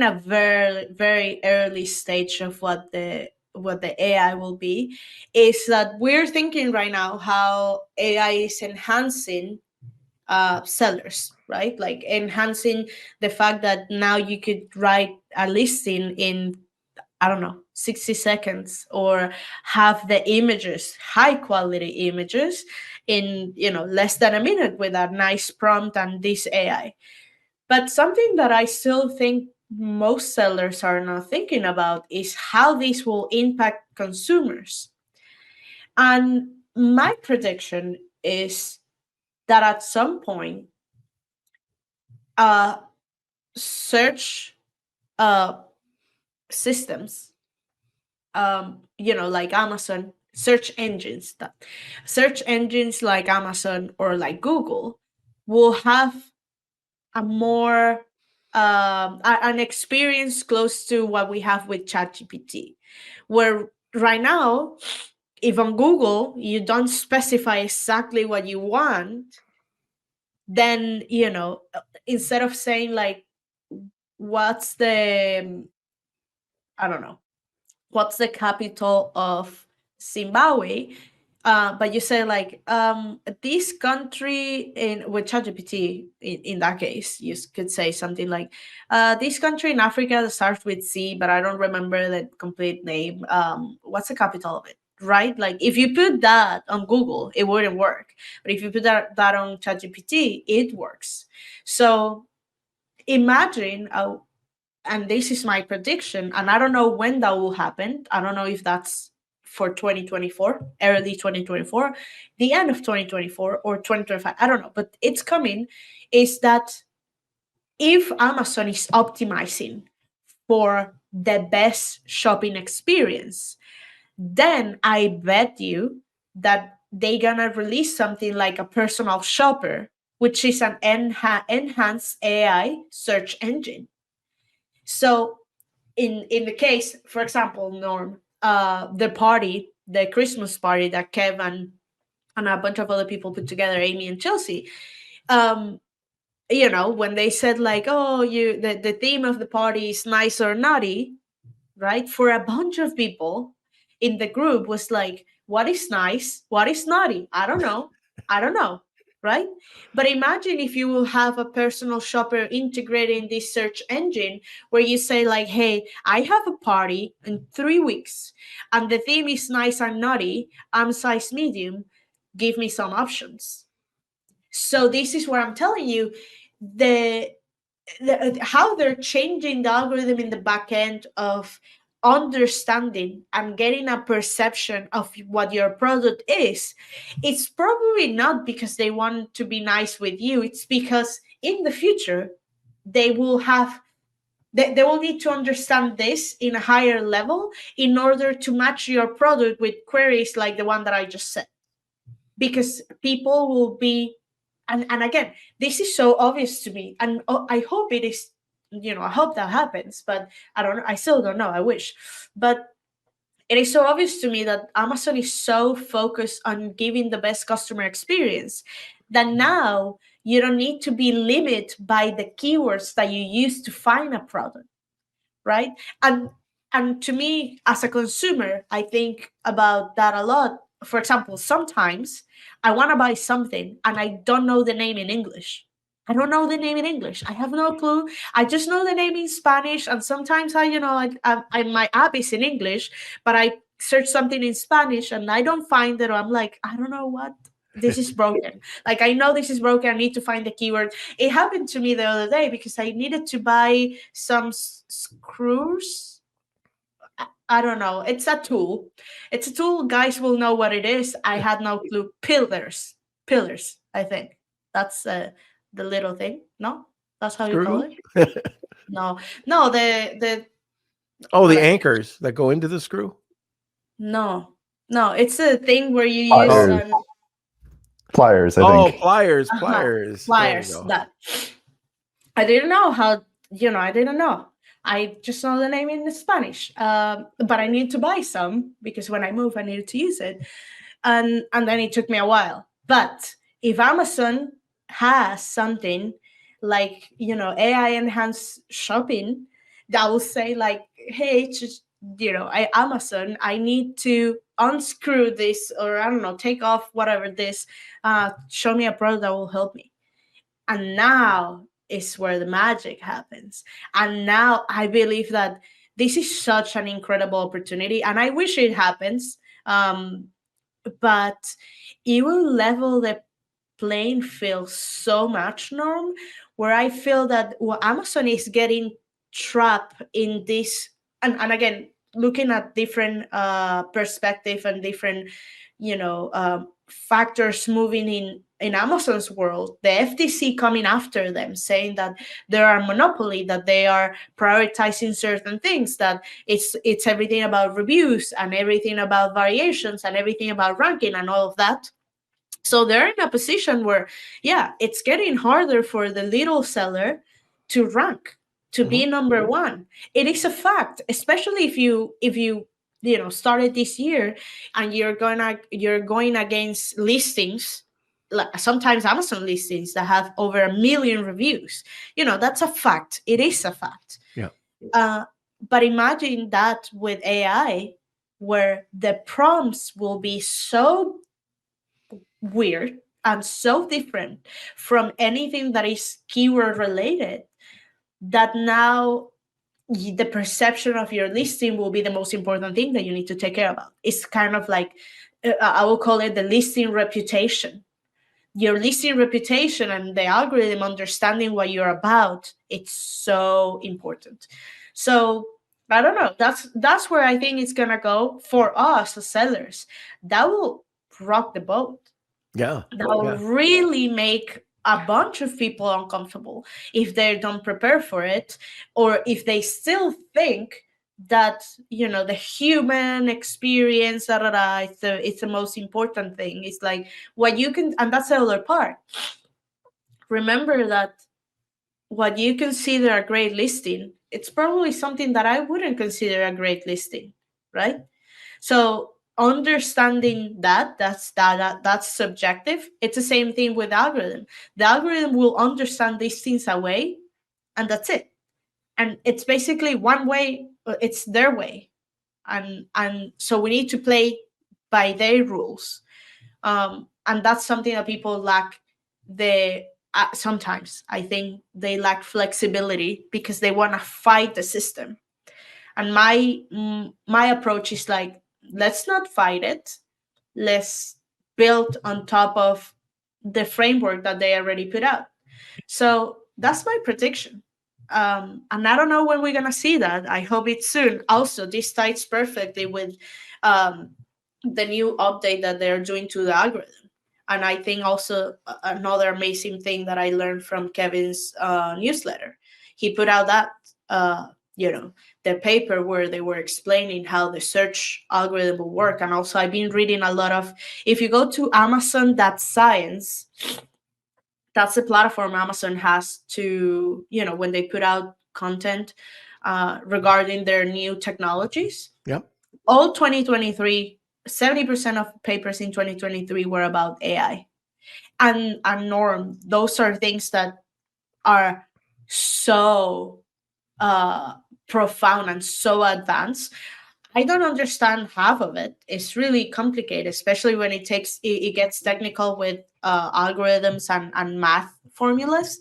a very early stage of what the AI will be, is that we're thinking right now how AI is enhancing sellers, right? Like enhancing the fact that now you could write a listing in, I don't know, 60 seconds, or have the images, high quality images, in, less than a minute with a nice prompt and this AI. But something that I still think most sellers are not thinking about is how this will impact consumers. And my prediction is that at some point, uh, search uh, systems, like Amazon, search engines like Amazon or like Google will have a more an experience close to what we have with ChatGPT, where right now, if on Google you don't specify exactly what you want, then instead of saying like, what's the I don't know, what's the capital of Zimbabwe? But you say like, this country, in with ChatGPT, in that case, you could say something like, this country in Africa that starts with C, but I don't remember the complete name. What's the capital of it? Right? Like if you put that on Google, it wouldn't work. But if you put that on ChatGPT, it works. So imagine and this is my prediction, and I don't know when that will happen. I don't know if that's for 2024, early 2024, the end of 2024, or 2025. I don't know, but it's coming. Is that if Amazon is optimizing for the best shopping experience, then I bet you that they gonna release something like a personal shopper, which is an enhanced AI search engine. So in the case, for example, Norm, the Christmas party that Kev and a bunch of other people put together, Amy and Chelsea, um, when they said like, oh, the theme of the party is nice or naughty, right? For a bunch of people in the group was like, what is nice? What is naughty? I don't know. I don't know. Right? But imagine if you will have a personal shopper integrating this search engine where you say, like, hey, I have a party in 3 weeks and the theme is nice and naughty. I'm size medium. Give me some options. So this is where I'm telling you the how they're changing the algorithm in the back end of understanding and getting a perception of what your product is. It's probably not because they want to be nice with you. It's because in the future they will have they will need to understand this in a higher level in order to match your product with queries like the one that I just said, because people will be, and again, this is so obvious to me, and I hope it is, I hope that happens, but I don't know, I still don't know, I wish. But it is so obvious to me that Amazon is so focused on giving the best customer experience that now you don't need to be limited by the keywords that you use to find a product, right? And to me, as a consumer, I think about that a lot. For example, sometimes I want to buy something and I don't know the name in English. I don't know the name in English. I have no clue. I just know the name in Spanish, and sometimes my app is in English, but I search something in Spanish and I don't find it. Or I'm like, I don't know what. this is broken. Like, I know this is broken. I need to find the keyword. It happened to me the other day because I needed to buy some screws. I don't know. It's a tool. It's a tool. Guys will know what it is. I had no clue. Pillars. I think that's the little thing. No, that's how you call Screw? it. No, no. The Oh, the whatever. anchors that go into the screw? No, no. It's a thing where you use Pliers. Pliers, I Oh, think. pliers, uh-huh, pliers. There we pliers. go. That I didn't know how. I didn't know. I just know the name in Spanish. But I need to buy some because when I move, I needed to use it, and then it took me a while. But if Amazon has something like AI enhanced shopping, that will say like, hey, just Amazon, I need to unscrew this, or I don't know, take off whatever this. Show me a product that will help me. And now is where the magic happens. And now I believe that this is such an incredible opportunity, and I wish it happens. But it will level the playing field so much, Norm, where I feel that Amazon is getting trapped in this, and again, looking at different perspective and different, factors moving in Amazon's world, the FTC coming after them, saying that they are a monopoly, that they are prioritizing certain things, that it's everything about reviews and everything about variations and everything about ranking and all of that. So they're in a position where, yeah, it's getting harder for the little seller to rank, to be number one. It is a fact, especially if you started this year and you're going against listings, like sometimes Amazon listings that have over 1 million reviews. That's a fact. It is a fact. Yeah. But imagine that with AI, where the prompts will be so weird and so different from anything that is keyword related, that now the perception of your listing will be the most important thing that you need to take care about. It's kind of like, I will call it the listing reputation. Your listing reputation and the algorithm understanding what you're about, it's so important. So I don't know, that's where I think it's gonna go for us as sellers. That will rock the boat. Yeah. That will really make a bunch of people uncomfortable if they don't prepare for it, or if they still think that the human experience, it's the most important thing. It's like what you can, and that's the other part. Remember that what you consider a great listing, it's probably something that I wouldn't consider a great listing, right? So understanding that's subjective. It's the same thing with algorithm. The algorithm will understand these things away, and that's it. And it's basically one way. It's their way, and so we need to play by their rules. And that's something that people lack. The Sometimes I think they lack flexibility because they want to fight the system. And my approach is like, let's not fight it. Let's build on top of the framework that they already put out. So that's my prediction. And I don't know when we're gonna see that. I hope it's soon. Also, this ties perfectly with the new update that they're doing to the algorithm. And I think also another amazing thing that I learned from Kevin's newsletter. He put out that the paper where they were explaining how the search algorithm will work. And also I've been reading a lot of, if you go to Amazon.science, that's the platform Amazon has to, when they put out content regarding their new technologies. Yep. All 2023, 70% of papers in 2023 were about AI. And Norm, those are things that are so profound and so advanced. I don't understand half of it. It's really complicated, especially when it gets technical with algorithms and math formulas.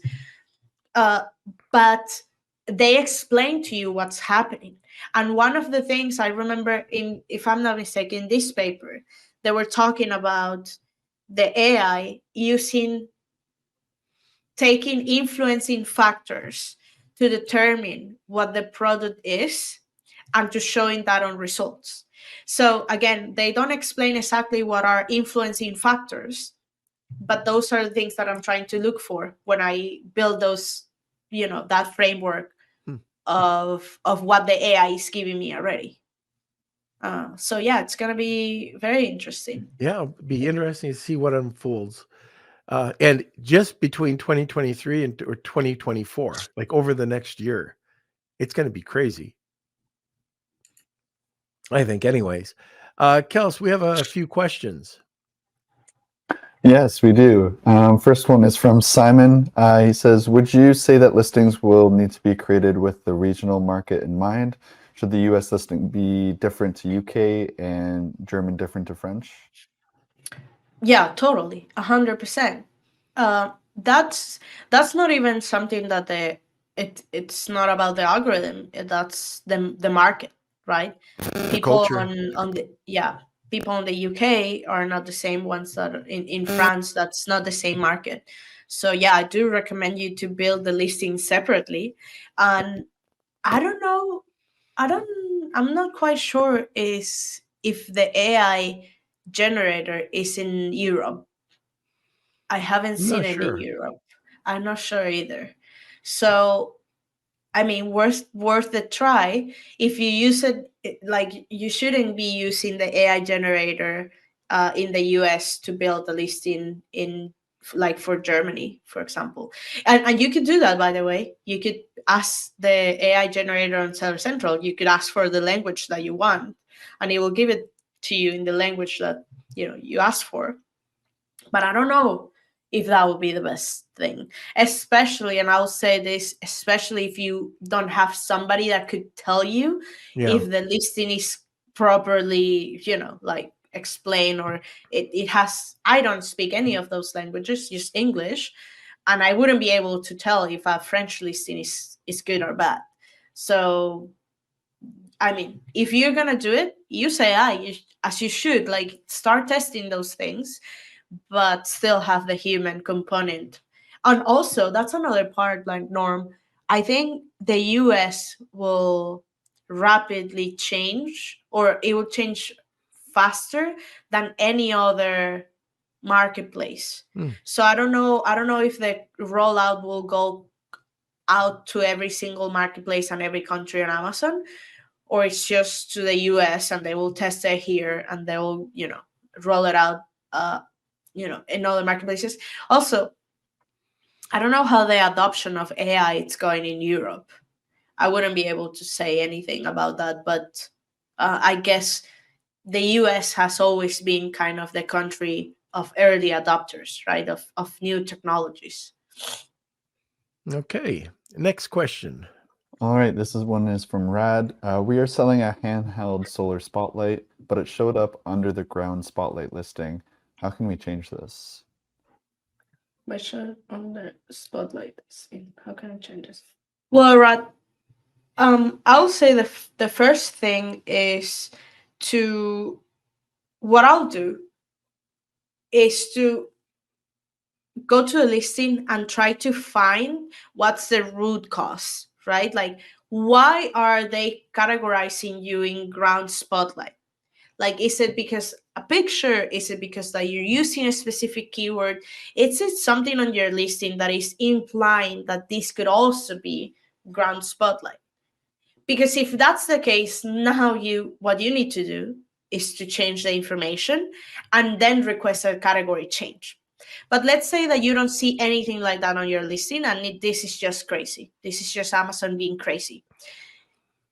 But they explain to you what's happening. And one of the things I remember, if I'm not mistaken, this paper, they were talking about the AI taking influencing factors to determine what the product is and to showing that on results. So again, they don't explain exactly what are influencing factors, but those are the things that I'm trying to look for when I build those, that framework of what the AI is giving me already. So yeah, it's gonna be very interesting. Yeah, it'll be interesting to see what unfolds. And just between 2023 or 2024, like over the next year, it's going to be crazy. I think, anyways. Kels, we have a few questions. Yes, we do. First one is from Simon. He says, would you say that listings will need to be created with the regional market in mind? Should the US listing be different to UK and German different to French? Yeah, totally, 100%. That's not even something that it's not about the algorithm. That's the market, right? People culture. people in the UK are not the same ones that are in France. That's not the same market. So yeah, I do recommend you to build the listing separately. And I don't know, I'm not quite sure is if the AI generator is in Europe. I haven't I'm seen not it in sure. Europe. I'm not sure either. So I mean, worth the try. If you use it, like you shouldn't be using the AI generator in the US to build a listing in like for Germany, for example. And you could do that, by the way. You could ask the AI generator on Seller Central. You could ask for the language that you want, and it will give it to you in the language that you ask for. But I don't know if that would be the best thing, especially, and I'll say this, especially if you don't have somebody that could tell you if the listing is properly, like explain, or it has, I don't speak any of those languages, just English, and I wouldn't be able to tell if a French listing is good or bad. So I mean, if you're gonna do it, use AI as you should. Like, start testing those things, but still have the human component. And also, that's another part, like Norm. I think the US will rapidly change, or it will change faster than any other marketplace. So I don't know. I don't know if the rollout will go out to every single marketplace and every country on Amazon, or it's just to the US and they will test it here and they will, roll it out, in other marketplaces. Also, I don't know how the adoption of AI is going in Europe. I wouldn't be able to say anything about that, but I guess the US has always been kind of the country of early adopters, right, of new technologies. Okay, next question. All right, this one is from Rad. We are selling a handheld solar spotlight, but it showed up under the ground spotlight listing. How can we change this? Measure on the spotlight. How can I change this? Well, Rad, I'll say the first thing is what I'll do is to go to a listing and try to find what's the root cause, right? Like, why are they categorizing you in ground spotlight? Like, is it because a picture? Is it because that you're using a specific keyword? Is it something on your listing that is implying that this could also be ground spotlight? Because if that's the case, now what you need to do is to change the information and then request a category change. But let's say that you don't see anything like that on your listing, and this is just crazy. This is just Amazon being crazy.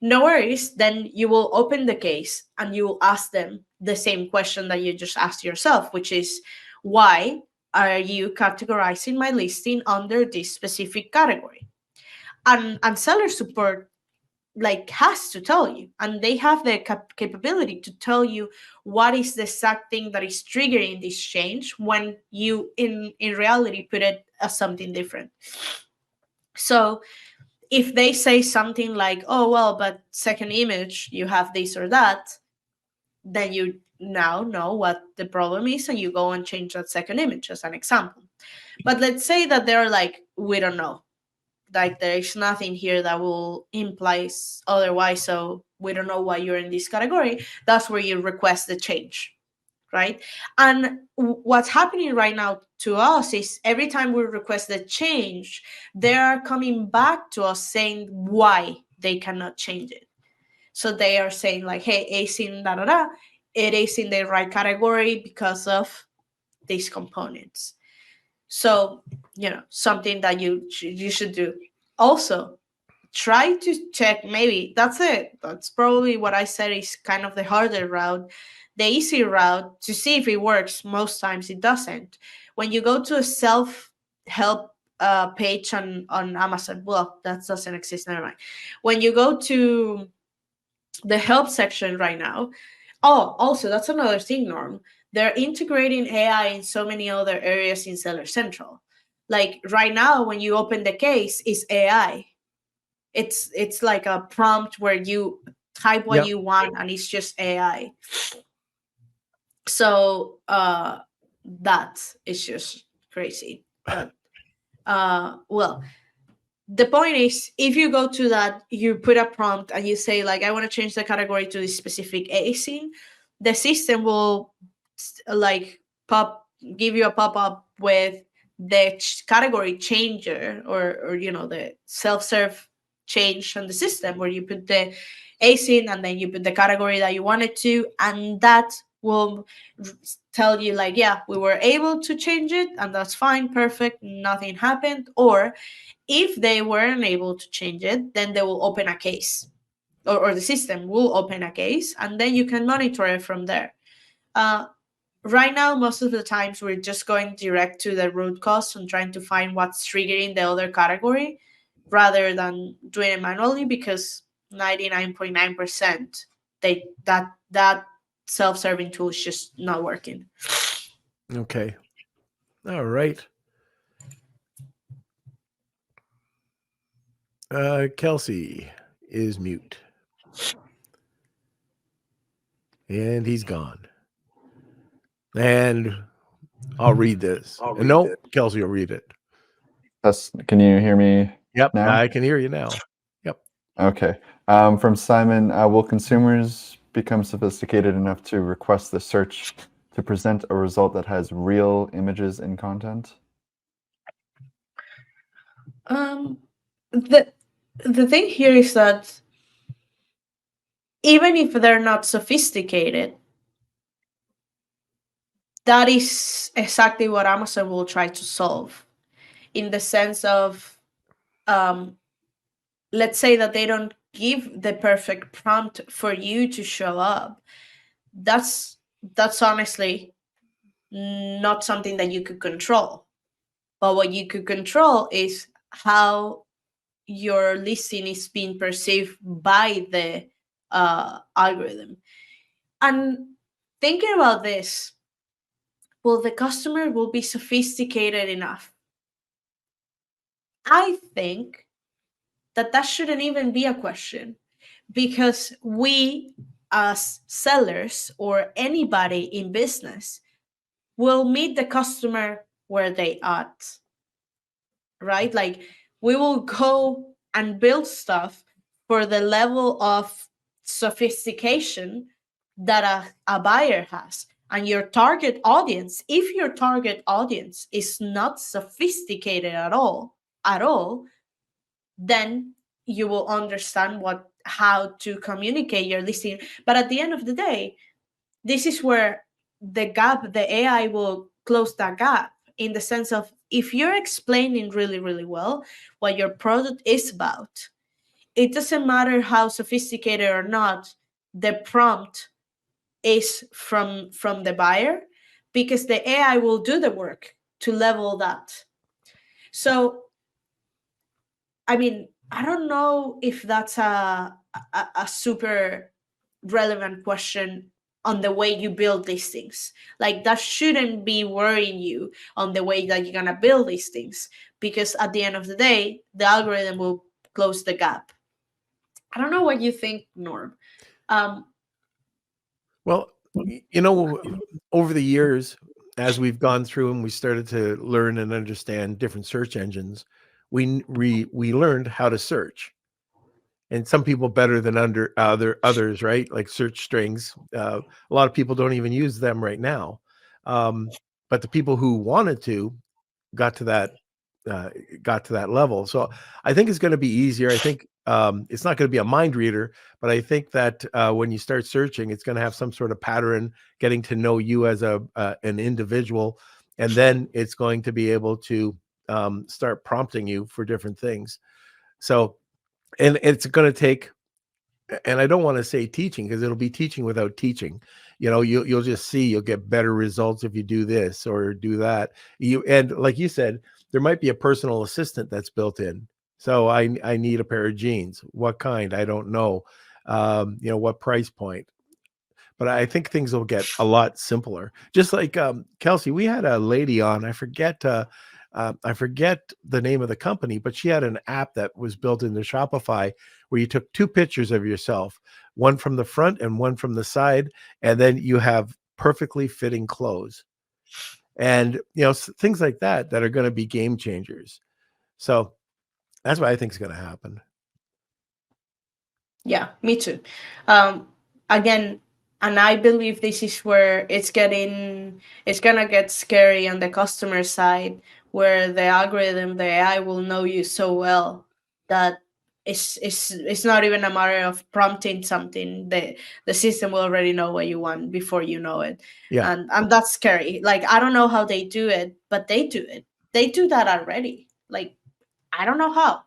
No worries. Then you will open the case and you will ask them the same question that you just asked yourself, which is, why are you categorizing my listing under this specific category? And seller support has to tell you, and they have the capability to tell you what is the exact thing that is triggering this change when you in reality put it as something different. So if they say something like, oh well, but second image you have this or that, then now know what the problem is, and you go and change that second image as an example. But let's say that they're like, we don't know, like there is nothing here that will implies otherwise, so we don't know why you're in this category. That's where you request the change, right? And what's happening right now to us is every time we request the change, they are coming back to us saying why they cannot change it. So they are saying like, hey, async da da da, it is in the right category because of these components. So, something that you should do. Also, try to check, maybe that's it. That's probably what I said is kind of the harder route. The easy route to see if it works, most times it doesn't. When you go to a self-help page on Amazon, well, that doesn't exist, never mind. When you go to the help section right now, also, that's another thing, Norm. They're integrating AI in so many other areas in Seller Central. Like right now, when you open the case, it's AI. It's like a prompt where you type what you want and it's just AI. So that is just crazy. But well, the point is, if you go to that, you put a prompt and you say like, I want to change the category to this specific async, the system will like give you a pop-up with the category changer, or the self-serve change on the system, where you put the async and then you put the category that you wanted to, and that will tell you like, yeah, we were able to change it and that's fine, perfect, nothing happened. Or if they weren't able to change it, then they will open a case, or the system will open a case, and then you can monitor it from there. Right now, most of the times we're just going direct to the root cause and trying to find what's triggering the other category rather than doing it manually, because 99.9% that self-serving tool is just not working. Okay. All right. Kelsey is mute. And he's gone. And I'll read this. No, Kelsey will read it. Can you hear me? Yep, now? I can hear you now. Yep. Okay. From Simon, will consumers become sophisticated enough to request the search to present a result that has real images and content? The thing here is that even if they're not sophisticated, that is exactly what Amazon will try to solve, in the sense of, let's say that they don't give the perfect prompt for you to show up. That's honestly not something that you could control. But what you could control is how your listing is being perceived by the algorithm. And thinking about this, well, the customer will be sophisticated enough. I think that shouldn't even be a question, because we as sellers or anybody in business will meet the customer where they at, right? Like we will go and build stuff for the level of sophistication that a buyer has. And your target audience, if your target audience is not sophisticated at all, then you will understand how to communicate your listing. But at the end of the day, this is where the AI will close that gap, in the sense of, if you're explaining really, really well what your product is about, it doesn't matter how sophisticated or not the prompt is from the buyer, because the AI will do the work to level that. So, I mean, I don't know if that's a super relevant question on the way you build these things. Like that shouldn't be worrying you on the way that you're gonna build these things, because at the end of the day, the algorithm will close the gap. I don't know what you think, Norm. Well, You know, over the years, as we've gone through and we started to learn and understand different search engines, we learned how to search. And some people better than others, right? Like search strings. A lot of people don't even use them right now. But the people who wanted to got to that uh, got to that level. So I think it's going to be easier. I think it's not going to be a mind reader, but I think that when you start searching, it's going to have some sort of pattern, getting to know you as an individual, and then it's going to be able to start prompting you for different things. So, and it's going to take, and I don't want to say teaching because it'll be teaching without teaching. You know, you'll just see you'll get better results if you do this or do that. And like you said, there might be a personal assistant that's built in. So I need a pair of jeans. What kind? I don't know. What price point? But I think things will get a lot simpler. Just like Kelsey, we had a lady on. I forget the name of the company, but she had an app that was built into Shopify where you took two pictures of yourself, one from the front and one from the side, and then you have perfectly fitting clothes. And things like that are going to be game changers. So that's what I think is going to happen. Yeah, me too. Again, and I believe this is where it's gonna get scary on the customer side, where the algorithm, the AI will know you so well that it's not even a matter of prompting something. The system will already know what you want before you know it. Yeah. And that's scary. Like, I don't know how they do it, but they do it. They do that already. Like, I don't know how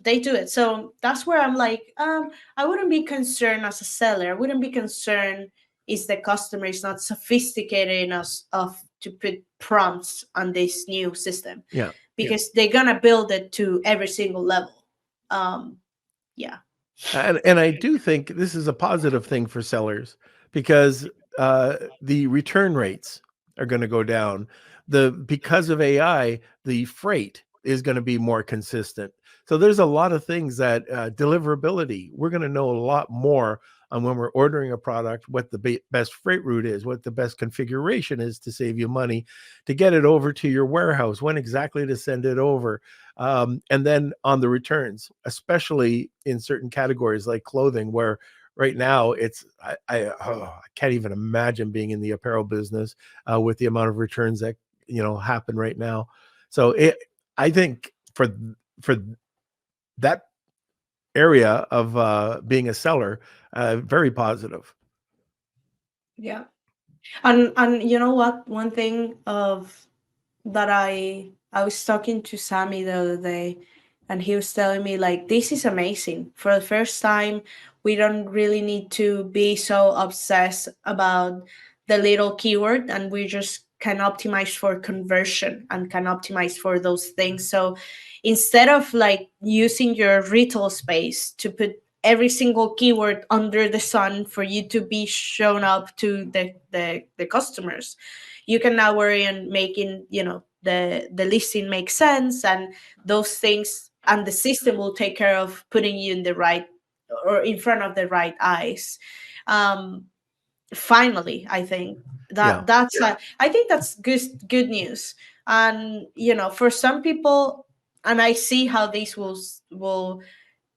they do it. So that's where I'm like, I wouldn't be concerned as a seller. I wouldn't be concerned if the customer is not sophisticated enough to put prompts on this new system. Yeah. Because they're gonna build it to every single level. Yeah. And I do think this is a positive thing for sellers because the return rates are going to go down. Because of AI, the freight is going to be more consistent. So there's a lot of things that deliverability, we're going to know a lot more on when we're ordering a product, what the best freight route is, what the best configuration is to save you money, to get it over to your warehouse, when exactly to send it over. And then on the returns, especially in certain categories like clothing, where right now it's I can't even imagine being in the apparel business with the amount of returns that happen right now. So I think for that area of being a seller, very positive. Yeah. And you know what? One thing of that I was talking to Sammy the other day, and he was telling me, like, this is amazing. For the first time, we don't really need to be so obsessed about the little keyword, and we just can optimize for conversion and can optimize for those things. So instead of like using your retail space to put every single keyword under the sun for you to be shown up to the customers, you can now worry on making the listing make sense and those things, and the system will take care of putting you in the right or in front of the right eyes. Finally, I think I think that's good news. And for some people, and I see how this will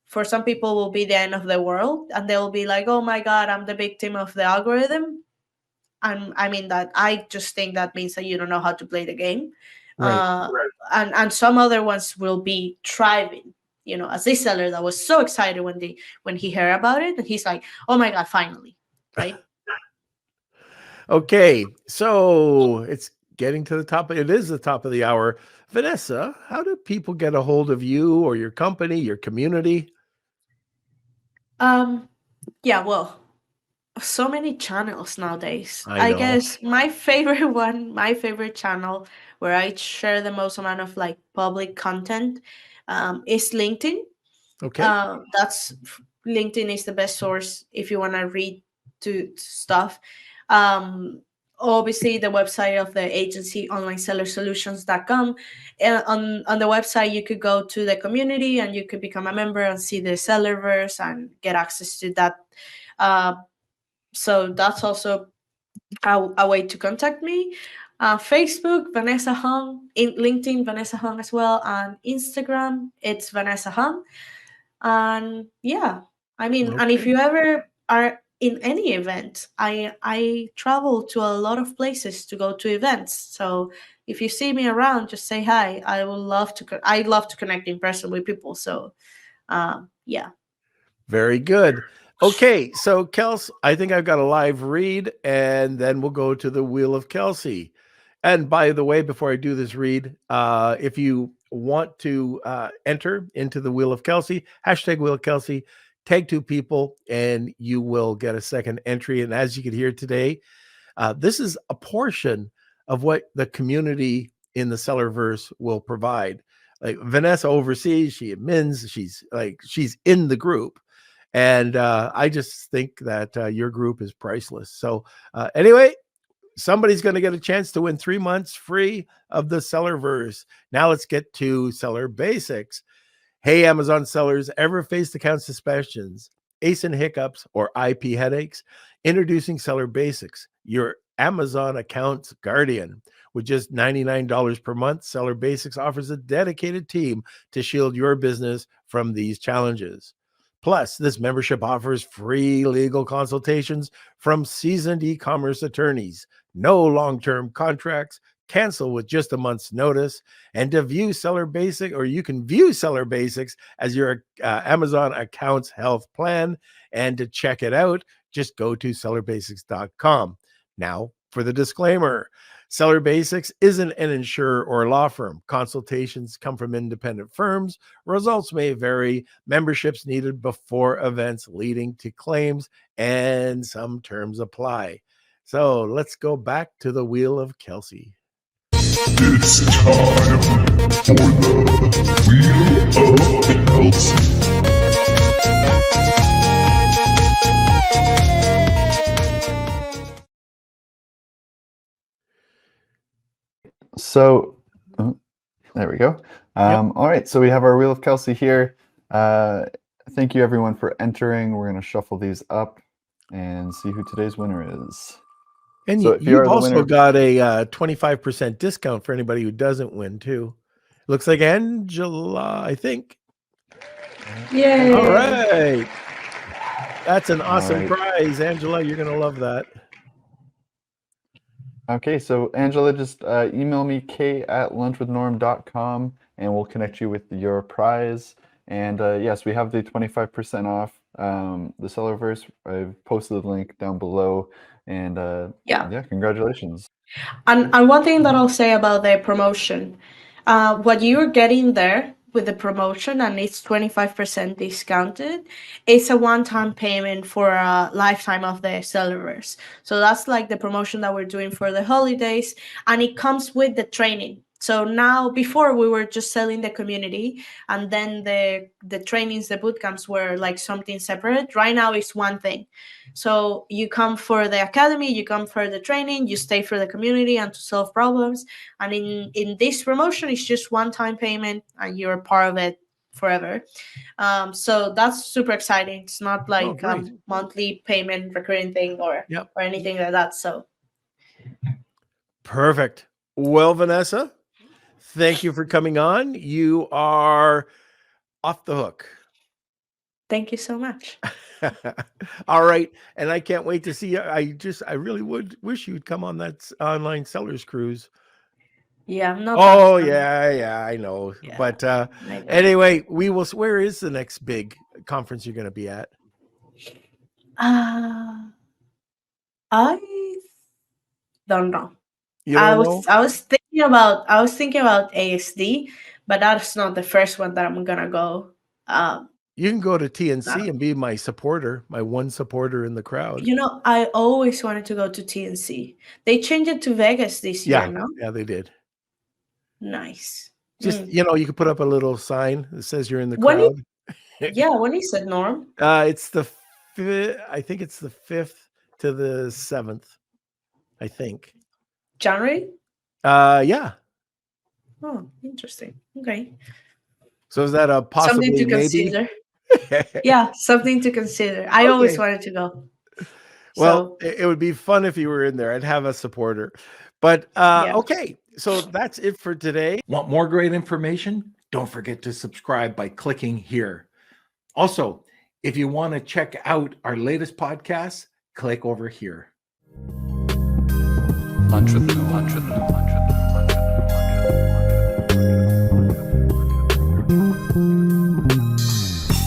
for some people will be the end of the world, and they'll be like, oh my god, I'm the victim of the algorithm. And I mean that I just think that means that you don't know how to play the game. Right. And some other ones will be thriving, as this seller that was so excited when he heard about it, and he's like, oh my god, finally. Right. Okay, so it's getting to the top. It is the top of the hour. Vanessa, how do people get a hold of you or your company, your community? Yeah, well, so many channels nowadays. I I know. guess my favorite channel where I share the most amount of like public content is LinkedIn. Okay. That's LinkedIn is the best source if you want to read to stuff. Um, Obviously, the website of the agency, onlinesellersolutions.com. On the website, you could go to the community and you could become a member and see the sellerverse and get access to that. Uh, so that's also a way to contact me. Facebook, Vanessa Hung. In LinkedIn, Vanessa Hung as well. On Instagram, it's Vanessa Hung. And yeah, I mean, and if Okay. you ever are in any event, I travel to a lot of places to go to events. So if you see me around, just say hi. I would love to. I love to connect in person with people. So yeah. Very good. Okay, so Kels, I think I've got a live read, and then we'll go to the Wheel of Kelsey. And by the way, before I do this read, if you want to enter into the Wheel of Kelsey, hashtag Wheel of Kelsey, tag 2 people, and you will get a second entry. And as you can hear today, this is a portion of what the community in the Sellerverse will provide. Like Vanessa oversees, she admins, she's in the group. And I just think that your group is priceless. So anyway, somebody's going to get a chance to win 3 months free of the Sellerverse. Now let's get to Seller Basics. Hey, Amazon sellers, ever faced account suspensions, ASIN hiccups, or IP headaches? Introducing Seller Basics, your Amazon account's guardian. With just $99 per month, Seller Basics offers a dedicated team to shield your business from these challenges. Plus, this membership offers free legal consultations from seasoned e-commerce attorneys, no long-term contracts, cancel with just a month's notice, and to view Seller Basics, or you can view Seller Basics as your Amazon account's health plan. And to check it out, just go to sellerbasics.com. Now for the disclaimer. Seller Basics isn't an insurer or law firm. Consultations come from independent firms. Results may vary. Memberships needed before events leading to claims, and some terms apply. So let's go back to the Wheel of Kelsey. It's time for the Wheel of Kelsey. So, there we go. All right, so we have our Wheel of Kelsey here. Thank you everyone for entering. We're going to shuffle these up and see who today's winner is. And So you've also got a 25% discount for anybody who doesn't win too. Looks like Angela, I think. Yay! All right. That's an awesome prize, Angela. You're going to love that. Okay, so Angela, just email me k@lunchwithnorm.com and we'll connect you with your prize. And yes, we have the 25% off the Sellerverse. I've posted the link down below. And yeah, congratulations. And one thing that I'll say about the promotion, what you're getting there with the promotion, and it's 25% discounted, it's a one-time payment for a lifetime of the Sellerverse. So that's like the promotion that we're doing for the holidays, and it comes with the training. So now, before we were just selling the community, and then the trainings, the bootcamps were like something separate. Right now, it's one thing. So you come for the academy, you come for the training, you stay for the community and to solve problems. And in this promotion, it's just one-time payment, and you're part of it forever. So that's super exciting. It's not like a monthly payment recurring thing or anything like that. So perfect. Well, Vanessa, thank you for coming on. You are off the hook. Thank you so much. All right. And I can't wait to see you. I really would wish you'd come on that online sellers cruise. Yeah, I'm not. Oh, yeah, I know. Yeah, but anyway, we will. Where is the next big conference you're going to be at? I don't know. I was thinking about ASD, but that's not the first one that I'm gonna go. You can go to TNC and be my supporter, my one supporter in the crowd. You know, I always wanted to go to TNC. They changed it to Vegas this year, no? Yeah, they did. Nice. Just you can put up a little sign that says you're in the crowd. When is it, Norm? It's the 5th. I think it's the 5th to the 7th. I think. January? Yeah. Oh, interesting. Okay. So is that a possibility? Something to consider. Yeah, something to consider. I always wanted to go. Well, So it would be fun if you were in there. I'd have a supporter. But yeah. okay, so that's it for today. Want more great information? Don't forget to subscribe by clicking here. Also, if you want to check out our latest podcasts, click over here. Lunch with Norm.